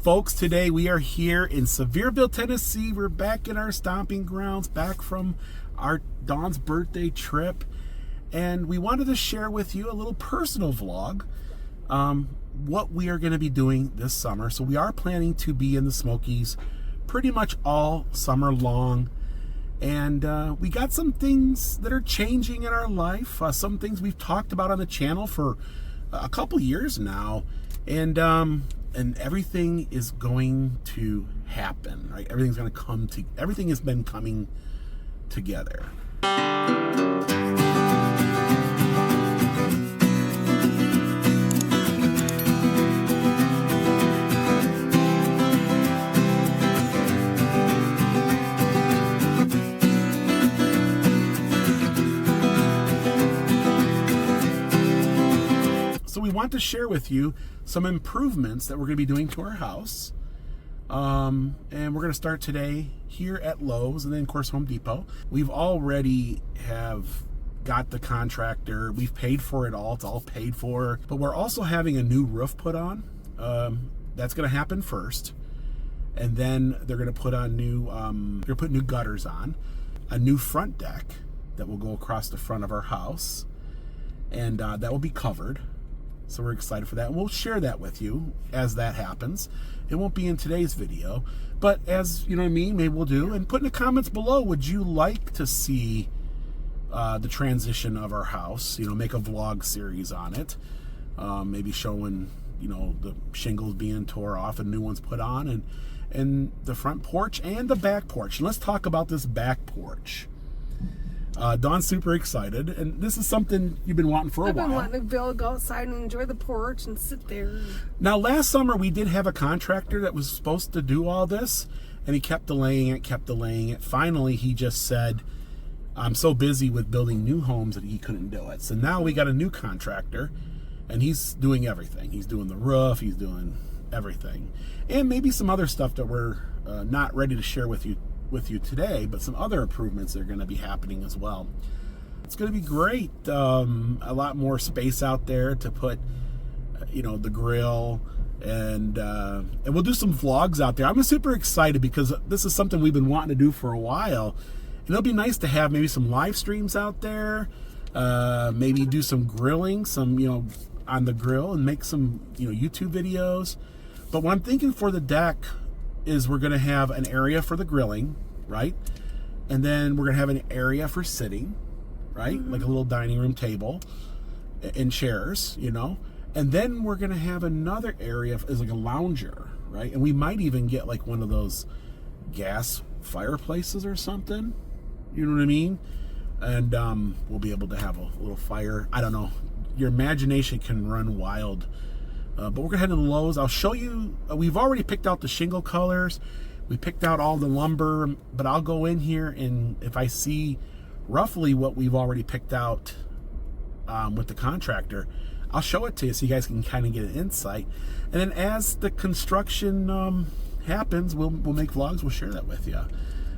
Folks, today we are here in Sevierville, Tennessee. We're back in our stomping grounds, back from our Dawn's birthday trip. And we wanted to share with you a little personal vlog, what we are going to be doing this summer. So we are planning to be in the Smokies pretty much all summer long. And we got some things that are changing in our life. Some things we've talked about on the channel for a couple years now. And everything is going to happen, right? Everything's going to come to, everything has been coming together. So we want to share with you some improvements that we're going to be doing to our house. And we're going to start today here at Lowe's and then, of course, Home Depot. We've already have got the contractor. We've paid for it all. It's all paid for. But we're also having a new roof put on. That's going to happen first. And then they're going to put on new, they're going to put new gutters on. A new front deck that will go across the front of our house. And that will be covered. So we're excited for that. And we'll share that with you as that happens. It won't be in today's video, but as you know what I mean, maybe we'll do. And put in the comments below, would you like to see the transition of our house? You know, make a vlog series on it. Maybe showing, you know, the shingles being tore off and new ones put on, and the front porch and the back porch. And let's talk about this back porch. Dawn's super excited, and this is something you've been wanting for a while. I've been wanting to be able to go outside and enjoy the porch and sit there. Now, last summer we did have a contractor that was supposed to do all this, and he kept delaying it. Finally, he just said, I'm so busy with building new homes that he couldn't do it. So now we got a new contractor, and he's doing everything. He's doing the roof, he's doing everything. And maybe some other stuff that we're not ready to share with you today, but some other improvements that are going to be happening as well. It's going to be great. A lot more space out there to put, you know, the grill, and we'll do some vlogs out there. I'm super excited because this is something we've been wanting to do for a while, and it'll be nice to have maybe some live streams out there, maybe do some grilling, some, you know, on the grill, and make some, you know, YouTube videos. But what I'm thinking for the deck is we're going to have an area for the grilling, right? And then we're going to have an area for sitting, right? Mm-hmm. Like a little dining room table and chairs, you know? And then we're going to have another area as like a lounger, right? And we might even get like one of those gas fireplaces or something, you know what I mean? And we'll be able to have a little fire. I don't know. Your imagination can run wild. But we're going to head to the Lowe's. I'll show you. We've already picked out the shingle colors. We picked out all the lumber. But I'll go in here, and if I see roughly what we've already picked out with the contractor, I'll show it to you so you guys can kind of get an insight. And then as the construction happens, we'll make vlogs. We'll share that with you.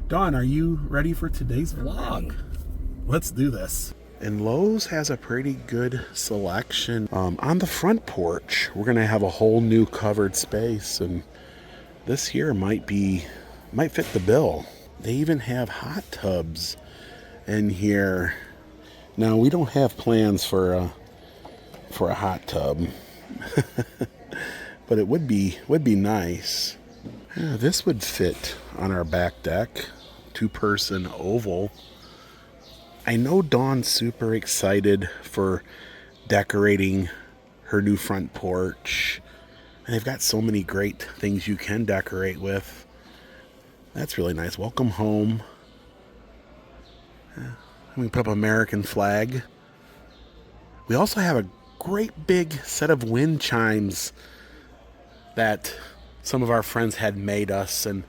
Dawn, are you ready for today's vlog? Let's do this. And Lowe's has a pretty good selection. On the front porch, we're gonna have a whole new covered space, and this here might fit the bill. They even have hot tubs in here. Now, we don't have plans for a hot tub, but it would be nice. Yeah, this would fit on our back deck, 2-person oval. I know Dawn's super excited for decorating her new front porch. And they've got so many great things you can decorate with. That's really nice. Welcome home. We put up an American flag. We also have a great big set of wind chimes that some of our friends had made us. And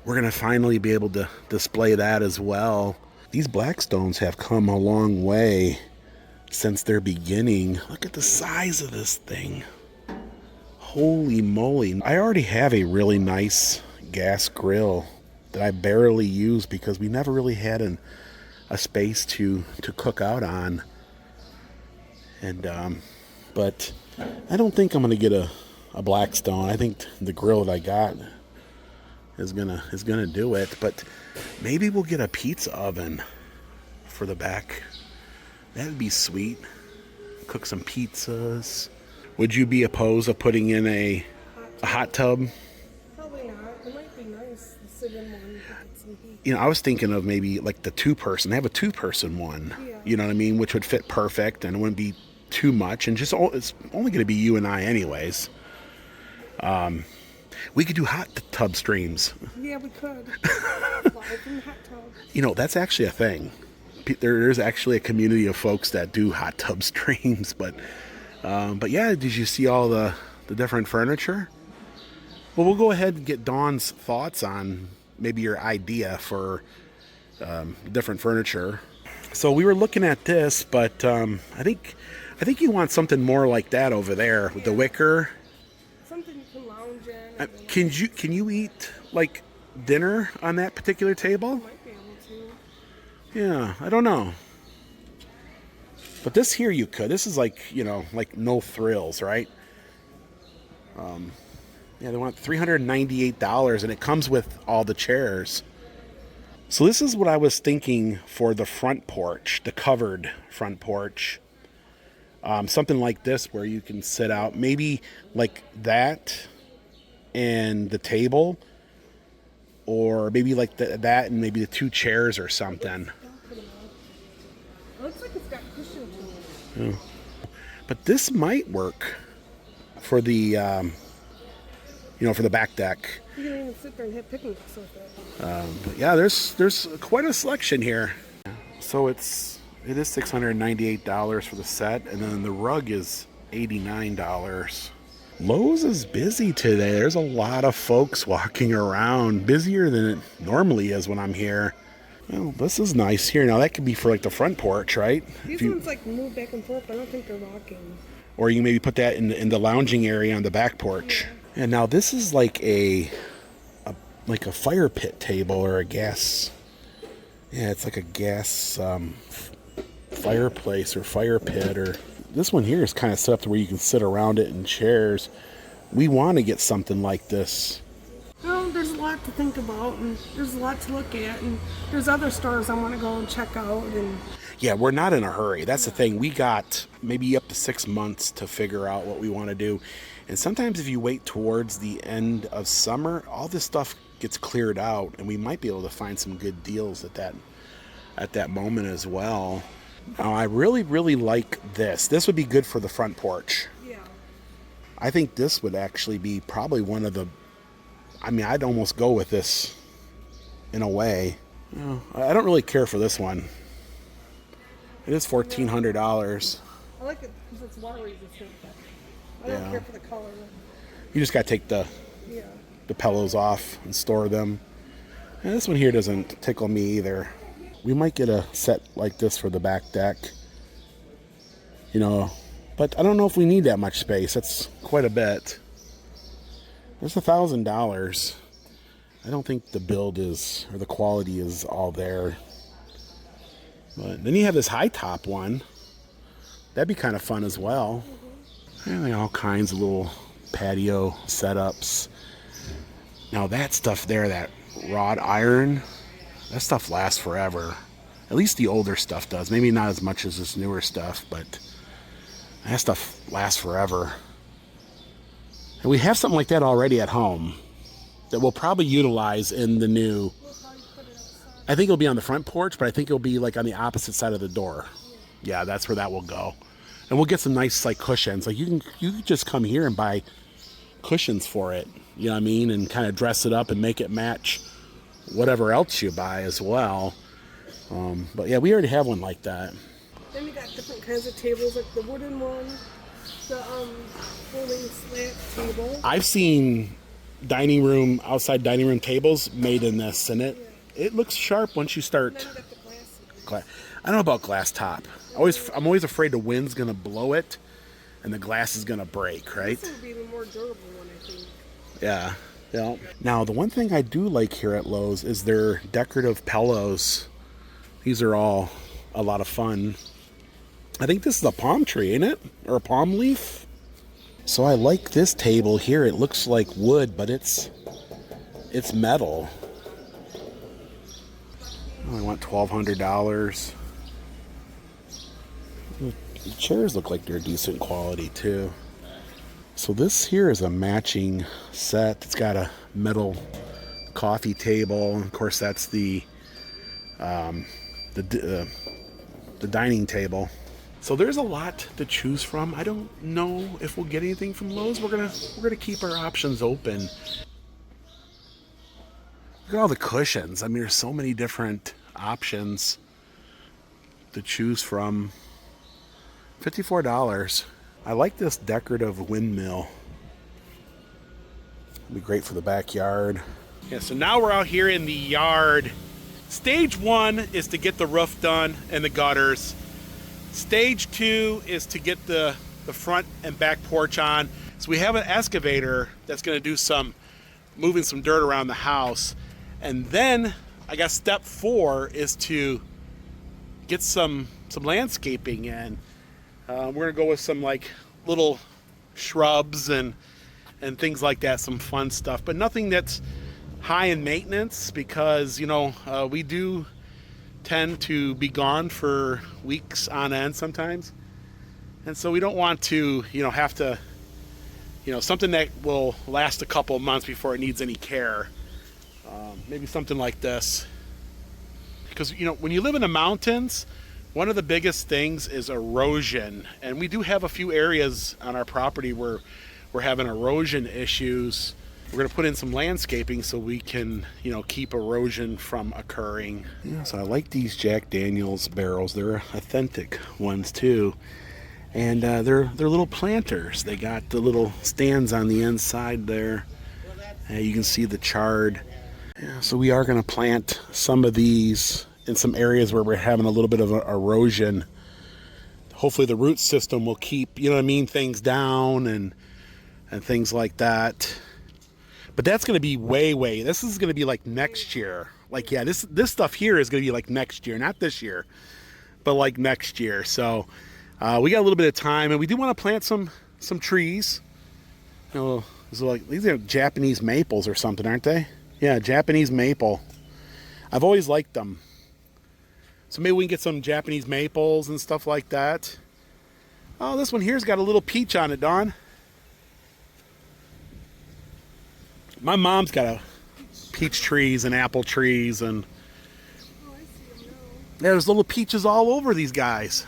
we're going to finally be able to display that as well. These Blackstones have come a long way since their beginning. Look at the size of this thing. Holy moly. I already have a really nice gas grill that I barely use because we never really had a space to cook out on. And but I don't think I'm going to get a a Blackstone. I think the grill that I got is gonna do it. But maybe we'll get a pizza oven for the back. That'd be sweet. Cook some pizzas. Would you be opposed of putting in a hot tub? Probably not. It might be nice to sit in one. Get some heat. You know, I was thinking of maybe like the two-person. They have a two-person one. Yeah. You know what I mean? Which would fit perfect and it wouldn't be too much. And just it's only going to be you and I anyways. We could do hot tub streams. Yeah, we could. Live in the hot tub. You know, that's actually a thing. There's actually a community of folks that do hot tub streams. But yeah, did you see all the different furniture? Well, we'll go ahead and get Dawn's thoughts on maybe your idea for different furniture. So we were looking at this, but I think you want something more like that over there with the wicker. Something you can lounge in. Can you eat like dinner on that particular table? Might be able to. Yeah, I don't know. But this here you could. This is like, you know, like no frills, right? Yeah, they want $398 and it comes with all the chairs. So this is what I was thinking for the front porch, the covered front porch. Something like this where you can sit out, maybe like that and the table, or maybe like that and maybe the two chairs or something. It looks like it's got cushion to it. Yeah. But this might work for the, for the back deck. You can even sit there and have picnics with it. But yeah, there's quite a selection here. So it is $698 for the set, and then the rug is $89. Lowe's is busy today. There's a lot of folks walking around, busier than it normally is when I'm here. Well, this is nice here. Now that could be for like the front porch, right? These ones like move back and forth. I don't think they're rocking. Or you can maybe put that in the lounging area on the back porch. Yeah. And now this is like a fire pit table or a gas. Yeah, it's like a gas fireplace or fire pit. Or this one here is kind of set up to where you can sit around it in chairs. We want to get something like this. Well, there's a lot to think about, and there's a lot to look at, and there's other stores I want to go and check out. And yeah, we're not in a hurry. That's the thing. We got maybe up to 6 months to figure out what we want to do. And sometimes if you wait towards the end of summer, all this stuff gets cleared out, and we might be able to find some good deals at that moment as well. Now, I really, really like this. This would be good for the front porch. yeah, I think this would actually be probably one of the... I mean, I'd almost go with this in a way. I don't really care for this one. It is $1,400. I like it because it's water resistant. I don't care for the color. You just got to take the pillows off and store them. And this one here doesn't tickle me either. We might get a set like this for the back deck. But I don't know if we need that much space. That's quite a bit. There's $1,000. I don't think the build is, or the quality is all there. But then you have this high top one. That'd be kind of fun as well. And all kinds of little patio setups. Now that stuff there, that wrought iron, that stuff lasts forever. At least the older stuff does. Maybe not as much as this newer stuff, but that stuff lasts forever. And we have something like that already at home that we'll probably utilize in the new. I think it'll be on the front porch, but I think it'll be like on the opposite side of the door. Yeah, that's where that will go. And we'll get some nice like cushions. Like you can just come here and buy cushions for it. You know what I mean? And kind of dress it up and make it match whatever else you buy as well. But yeah, we already have one like that. Then we got different kinds of tables, like the wooden one, the folding slant table. I've seen outside dining room tables made in this, and it looks sharp once you start. And then we got the glass. I don't know about glass top. I'm always afraid the wind's gonna blow it, and the glass is gonna break. Right? This would be the more durable one, I think. Yeah. Yeah. Now, the one thing I do like here at Lowe's is their decorative pillows. These are all a lot of fun. I think this is a palm tree, ain't it? Or a palm leaf? So I like this table here. It looks like wood, but it's metal. I want $1,200. The chairs look like they're decent quality too. So this here is a matching set. It's got a metal coffee table. Of course, that's the dining table. So there's a lot to choose from. I don't know if we'll get anything from Lowe's. We're gonna keep our options open. Look at all the cushions. I mean, there's so many different options to choose from. $54. I like this decorative windmill. It'll be great for the backyard. Yeah, so now we're out here in the yard. Stage 1 is to get the roof done and the gutters. Stage 2 is to get the front and back porch on. So we have an excavator that's going to do moving some dirt around the house. And then I guess step 4 is to get some landscaping in. We're gonna go with some like little shrubs and things like that, some fun stuff, but nothing that's high in maintenance because we do tend to be gone for weeks on end sometimes, and so we don't want to have to something that will last a couple of months before it needs any care. Maybe something like this, because when you live in the mountains, one of the biggest things is erosion, and we do have a few areas on our property where we're having erosion issues. We're going to put in some landscaping so we can, keep erosion from occurring. Yeah, so I like these Jack Daniel's barrels. They're authentic ones too, and they're little planters. They got the little stands on the inside there. You can see the chard. Yeah, so we are going to plant some of these in some areas where we're having a little bit of erosion. Hopefully the root system will keep, things down and things like that. But that's going to be way, this is going to be like next year. Like, yeah, this stuff here is going to be like next year, not this year, but like next year. So we got a little bit of time, and we do want to plant some trees. So like, these are Japanese maples or something, aren't they? Yeah, Japanese maple. I've always liked them. So maybe we can get some Japanese maples and stuff like that. Oh, this one here's got a little peach on it, Dawn. My mom's got peach trees and apple trees, and there's little peaches all over these guys.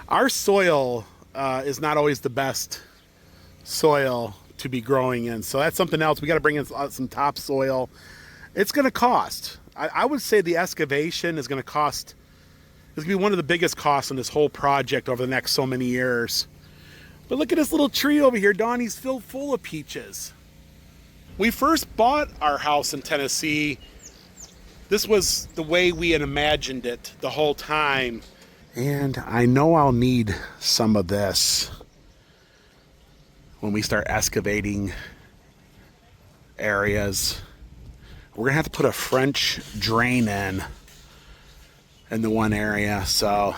Our soil is not always the best soil to be growing in, so that's something else. We got to bring in some topsoil. It's going to cost. I would say the excavation is going to cost. It's going to be one of the biggest costs in this whole project over the next so many years. But look at this little tree over here, Dawn. He's filled full of peaches. We first bought our house in Tennessee. This was the way we had imagined it the whole time. And I know I'll need some of this when we start excavating areas. We're gonna have to put a French drain in the one area, so,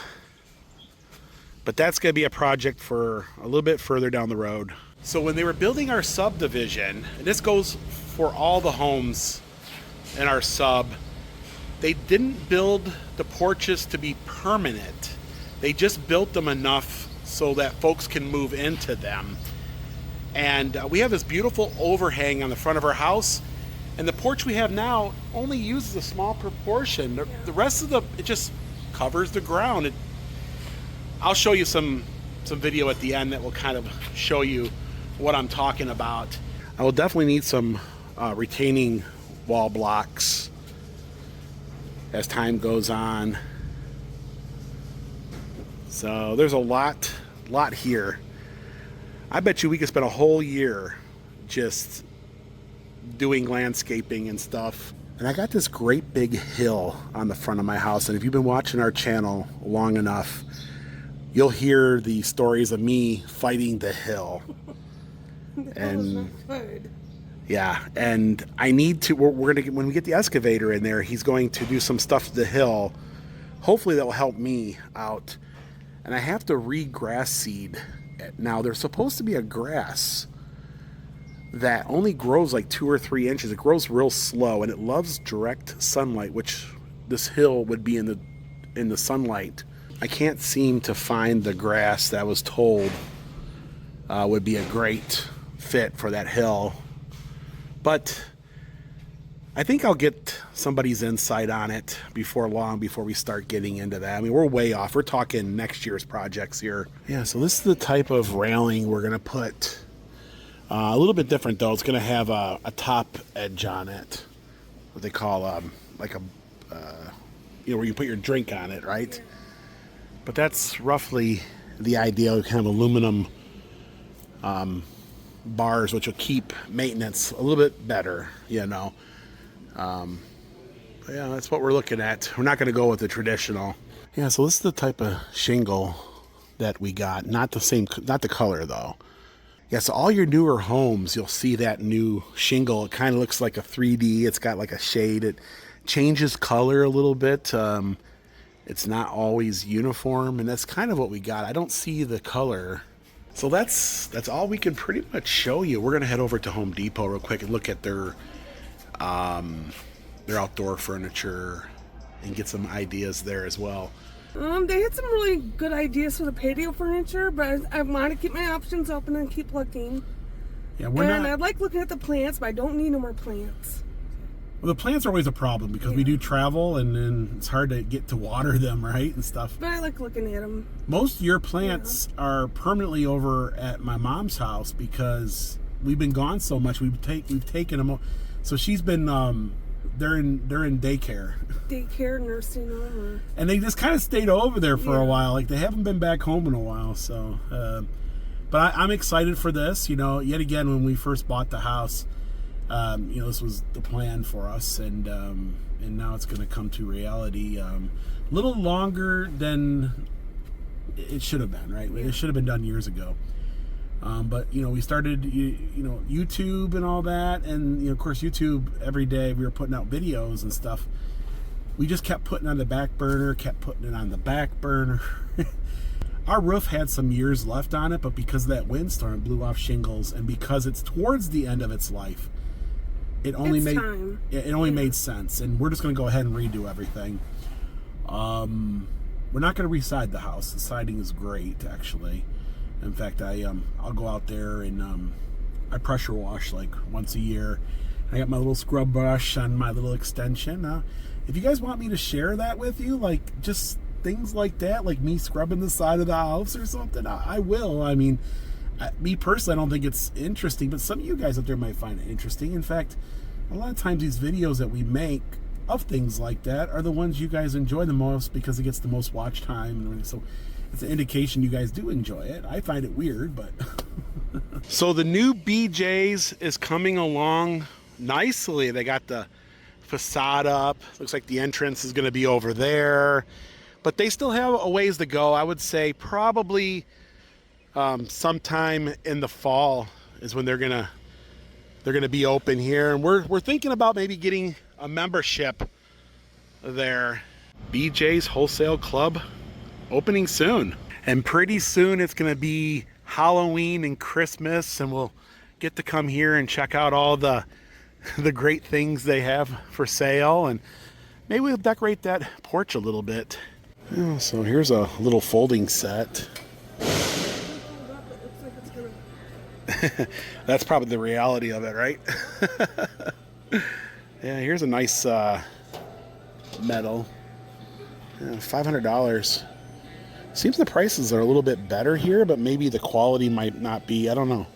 but that's gonna be a project for a little bit further down the road. So when they were building our subdivision, and this goes for all the homes in our sub, they didn't build the porches to be permanent. They just built them enough so that folks can move into them. And we have this beautiful overhang on the front of our house, and the porch we have now only uses a small proportion. The rest of it just covers the ground. I'll show you some video at the end that will kind of show you what I'm talking about. I will definitely need some retaining wall blocks as time goes on. So there's a lot here. I bet you we could spend a whole year just doing landscaping and stuff. And I got this great big hill on the front of my house, and if you've been watching our channel long enough, you'll hear the stories of me fighting the hill. And yeah, and I need to, we're gonna get, when we get the excavator in there, he's going to do some stuff to the hill. Hopefully that will help me out. and I have to re-grass seed it. Now, there's supposed to be a grass that only grows like 2 or 3 inches. It grows real slow, and it loves direct sunlight, which this hill would be in the sunlight. I can't seem to find the grass that I was told would be a great fit for that hill. But I think I'll get somebody's insight on it before long, before we start getting into that. I mean, we're way off. We're talking next year's projects here. Yeah, so this is the type of railing we're going to put. A little bit different, though. It's going to have a top edge on it. What they call like a, where you put your drink on it, right? But that's roughly the idea, kind of aluminum bars, which will keep maintenance a little bit better, you know. Yeah, that's what we're looking at. We're not going to go with the traditional. Yeah, so this is the type of shingle that we got. Not the color, though. Yeah, so all your newer homes, you'll see that new shingle. It kind of looks like a 3D. It's got like a shade. It changes color a little bit. It's not always uniform, and that's kind of what we got. I don't see the color. So that's all we can pretty much show you. We're going to head over to Home Depot real quick and look at their outdoor furniture and get some ideas there as well. They had some really good ideas for the patio furniture, but I want to keep my options open and keep looking. Yeah, I like looking at the plants, but I don't need no more plants. Well, the plants are always a problem because we do travel, and then it's hard to get to water them, right, and stuff. But I like looking at them. Most of your plants are permanently over at my mom's house because we've been gone so much. We've taken them. So she's been they're in daycare. Daycare, nursing home. And they just kind of stayed over there for a while. Like, they haven't been back home in a while. So, but I'm excited for this. You know, yet again, when we first bought the house, this was the plan for us, and now it's going to come to reality. A little longer than it should have been, right? It should have been done years ago. But we started, YouTube and all that, and of course YouTube every day we were putting out videos and stuff. We just kept putting it on the back burner, Our roof had some years left on it, but because of that windstorm, it blew off shingles, and because it's towards the end of its life, it only made sense, and we're just going to go ahead and redo everything. We're not going to re-side the house. The siding is great, actually. In fact, I'll go out there and I pressure wash like once a year. I got my little scrub brush on my little extension. If you guys want me to share that with you, like just things like that, like me scrubbing the side of the house or something, I will. I mean, me personally, I don't think it's interesting, but some of you guys out there might find it interesting. In fact, a lot of times these videos that we make of things like that are the ones you guys enjoy the most because it gets the most watch time. And so it's an indication you guys do enjoy it. I find it weird, but... So the new BJ's is coming along nicely. They got the facade up. Looks like the entrance is going to be over there. But they still have a ways to go. I would say probably sometime in the fall is when they're gonna be open here. And we're thinking about maybe getting a membership there. BJ's Wholesale Club opening soon, and pretty soon it's going to be Halloween and Christmas, and we'll get to come here and check out all the great things they have for sale, and maybe we'll decorate that porch a little bit. Oh, so here's a little folding set. That's probably the reality of it, right? Yeah, here's a nice metal. $500. Seems the prices are a little bit better here, but maybe the quality might not be, I don't know,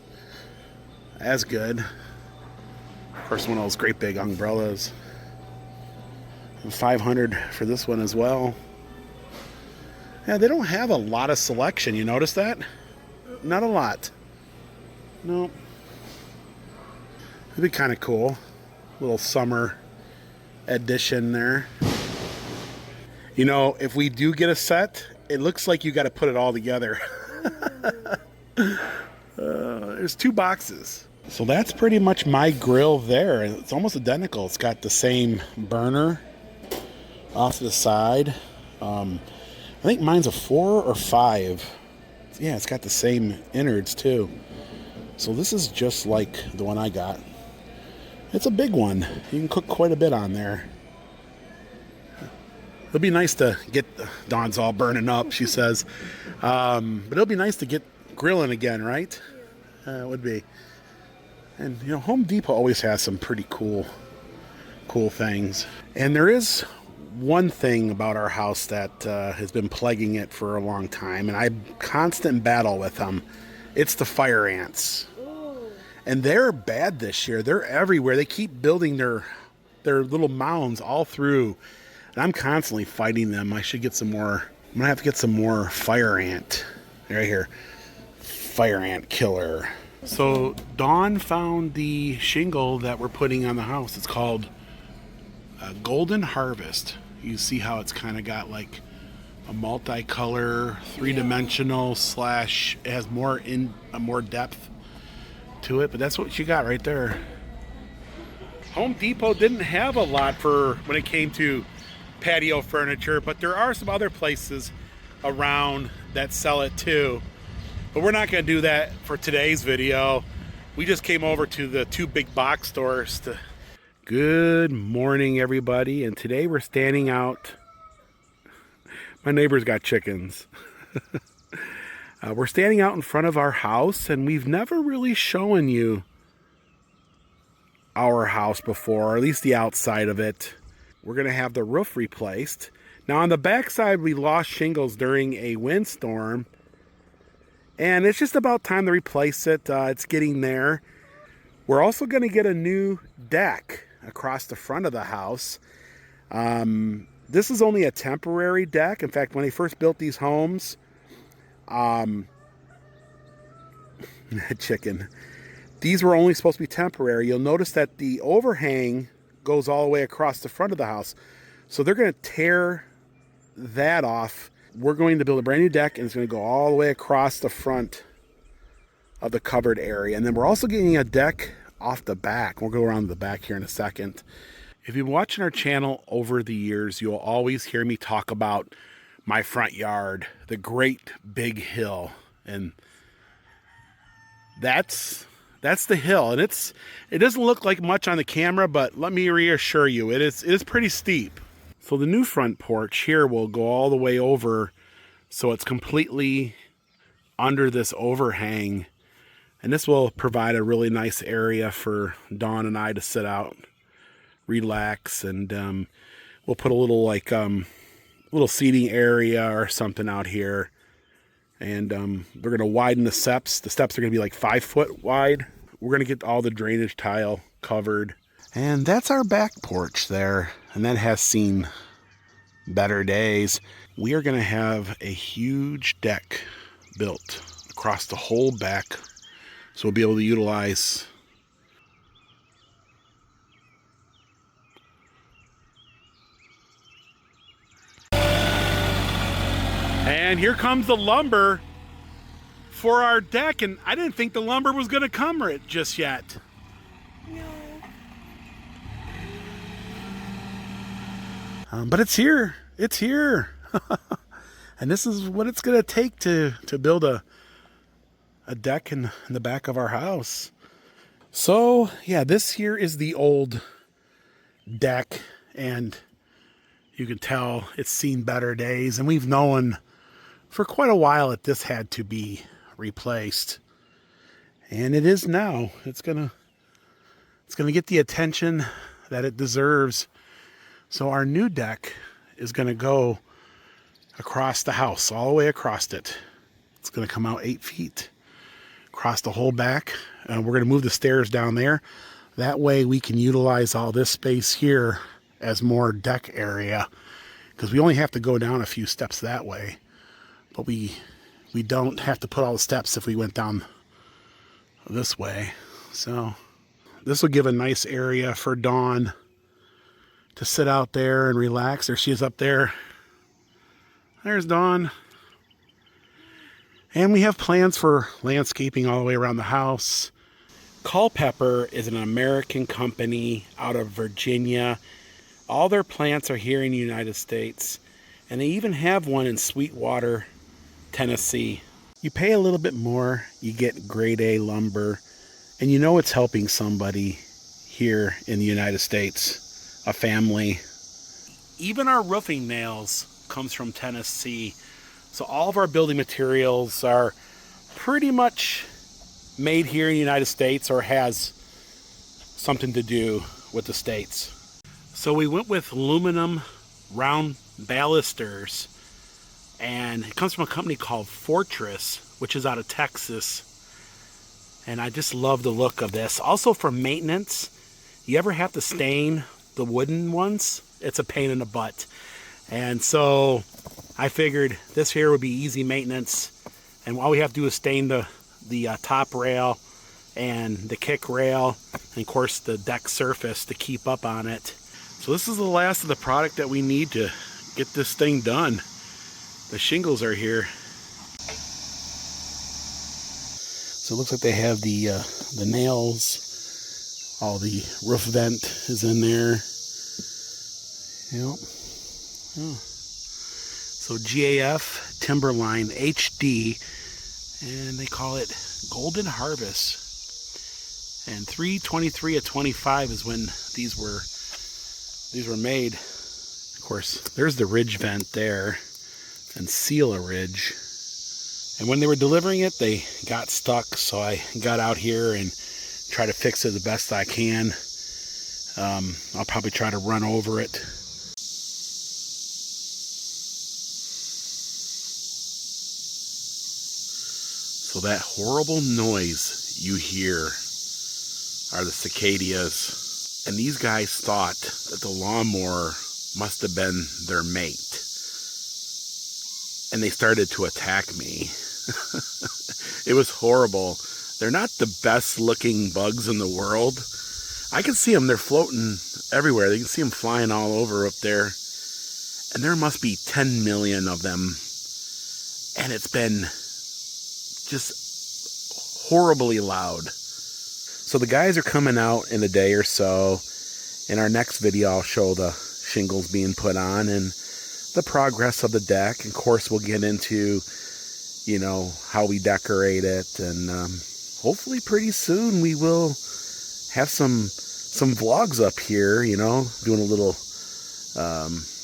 as good. Of course, one of those great big umbrellas. And $500 for this one as well. Yeah, they don't have a lot of selection. You notice that? Not a lot. No. It'd be kind of cool. Little summer edition there. You know, if we do get a set, it looks like you got to put it all together. There's 2 boxes. So that's pretty much my grill there. It's almost identical. It's got the same burner off to the side. I think mine's a 4 or 5. Yeah, it's got the same innards too. So this is just like the one I got. It's a big one. You can cook quite a bit on there. It'll be nice to get, Dawn's all burning up, she says. But it'll be nice to get grilling again, right? It would be. And, you know, Home Depot always has some pretty cool things. And there is one thing about our house that has been plaguing it for a long time, and I constant battle with them. It's the fire ants. And they're bad this year. They're everywhere. They keep building their little mounds all through. And I'm constantly fighting them. I should get some more. I'm going to have to get some more fire ant. Right here. Fire ant killer. So Dawn found the shingle that we're putting on the house. It's called Golden Harvest. You see how it's kind of got like a multicolor, three-dimensional slash, it has more depth to it, but that's what you got right there. Home Depot didn't have a lot for when it came to patio furniture, but there are some other places around that sell it too. But we're not going to do that for today's video. We just came over to the 2 big box stores to... Good morning, everybody, and today we're standing out. My neighbor's got chickens. We're standing out in front of our house, and we've never really shown you our house before, or at least the outside of it. We're going to have the roof replaced. Now, on the back side, we lost shingles during a windstorm, and it's just about time to replace it. It's getting there. We're also going to get a new deck across the front of the house. This is only a temporary deck. In fact, when they first built these homes, chicken, these were only supposed to be temporary. You'll notice that the overhang goes all the way across the front of the house. So they're going to tear that off. We're going to build a brand new deck, and it's going to go all the way across the front of the covered area. And then we're also getting a deck off the back. We'll go around the back here in a second. If you've been watching our channel over the years, you'll always hear me talk about my front yard, the great big hill. And that's the hill. And it doesn't look like much on the camera, but let me reassure you, it is pretty steep. So the new front porch here will go all the way over, so it's completely under this overhang. And this will provide a really nice area for Dawn and I to sit out, relax, and we'll put a little little seating area or something out here. And we're going to widen the steps. The steps are going to be like 5 foot wide. We're going to get all the drainage tile covered. And that's our back porch there. And that has seen better days. We are going to have a huge deck built across the whole back. So we'll be able to utilize and here comes the lumber for our deck, and I didn't think the lumber was going to come just yet. No. But it's here. It's here. And this is what it's going to take to build a deck in the back of our house. So yeah, this here is the old deck, and you can tell it's seen better days, and we've known for quite a while that this had to be replaced, and it is now. It's gonna get the attention that it deserves. So our new deck is gonna go across the house, all the way across it. It's gonna come out 8 feet across the whole back. We're going to move the stairs down there. That way we can utilize all this space here as more deck area, because we only have to go down a few steps that way, but we don't have to put all the steps if we went down this way. So this will give a nice area for Dawn to sit out there and relax. There she is up there. There's Dawn. And we have plans for landscaping all the way around the house. Culpeper is an American company out of Virginia. All their plants are here in the United States. And they even have one in Sweetwater, Tennessee. You pay a little bit more, you get grade A lumber, and you know it's helping somebody here in the United States, a family. Even our roofing nails comes from Tennessee. So all of our building materials are pretty much made here in the United States or has something to do with the States. So we went with aluminum round balusters, and it comes from a company called Fortress, which is out of Texas. And I just love the look of this. Also for maintenance, you ever have to stain the wooden ones? It's a pain in the butt. And so I figured this here would be easy maintenance, and all we have to do is stain the top rail and the kick rail, and of course the deck surface to keep up on it. So this is the last of the product that we need to get this thing done. The shingles are here. So it looks like they have the nails, all the roof vent is in there. Yep. Oh. So GAF Timberline HD, and they call it Golden Harvest. And 3/23/25 is when these were made. Of course, there's the ridge vent there, and Seala Ridge. And when they were delivering it, they got stuck, so I got out here and try to fix it the best I can. I'll probably try to run over it. So that horrible noise you hear are the cicadas. And these guys thought that the lawnmower must have been their mate. And they started to attack me. It was horrible. They're not the best looking bugs in the world. I can see them. They're floating everywhere. You can see them flying all over up there. And there must be 10 million of them. And it's been just horribly loud. So the guys are coming out in a day or so. In our next video, I'll show the shingles being put on and the progress of the deck. Of course, we'll get into, you know, how we decorate it, and hopefully pretty soon we will have some vlogs up here, you know, doing a little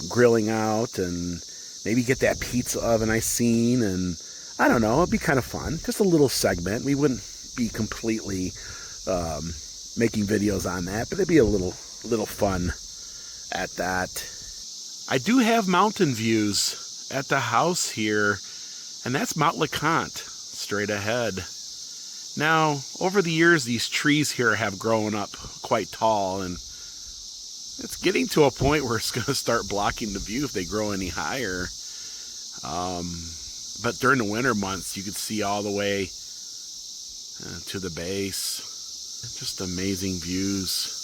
grilling out, and maybe get that pizza oven I seen, and I don't know, it'd be kind of fun. Just a little segment. We wouldn't be completely making videos on that, but it'd be a little fun at that. I do have mountain views at the house here, and that's Mount LeConte straight ahead. Now, over the years, these trees here have grown up quite tall, and it's getting to a point where it's going to start blocking the view if they grow any higher. But during the winter months, you could see all the way to the base. Just amazing views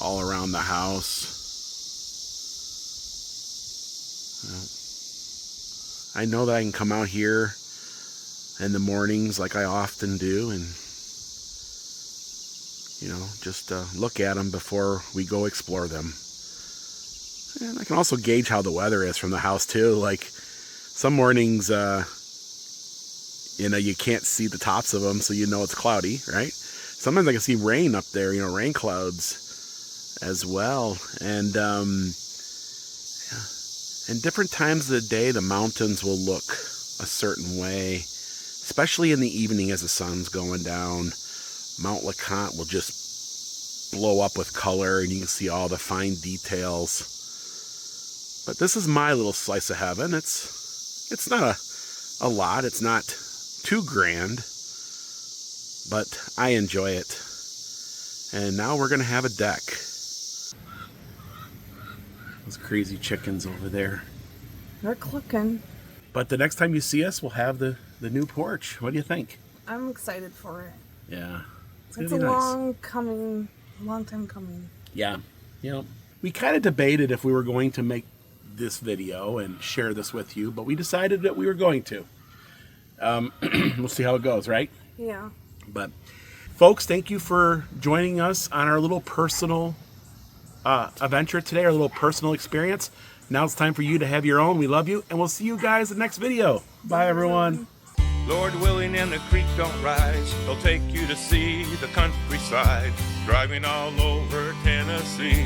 all around the house. I know that I can come out here in the mornings like I often do, and you know, just look at them before we go explore them. And I can also gauge how the weather is from the house too. Like some mornings, you know, you can't see the tops of them, so you know it's cloudy, right? Sometimes I can see rain up there, you know, rain clouds as well. And in different times of the day, the mountains will look a certain way, especially in the evening as the sun's going down. Mount LeConte will just blow up with color, and you can see all the fine details. But this is my little slice of heaven. It's not a lot. It's not too grand, but I enjoy it. And now we're going to have a deck. Those crazy chickens over there. They're clucking. But the next time you see us, we'll have the new porch. What do you think? I'm excited for it. Yeah. It's a long time coming. Yeah. You know, we kind of debated if we were going to make this video and share this with you, but we decided that we were going to. We'll see how it goes, right? Yeah. But folks, thank you for joining us on our little personal adventure today, our little personal experience. Now it's time for you to have your own. We love you, and we'll see you guys in the next video. Bye, everyone. Lord willing and the creek don't rise, they'll take you to see the countryside, driving all over Tennessee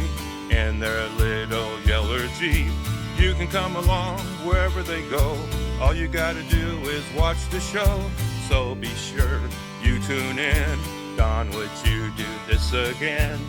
in their little yellow Jeep. You can come along wherever they go, all you gotta do is watch the show, so be sure you tune in. Don, would you do this again?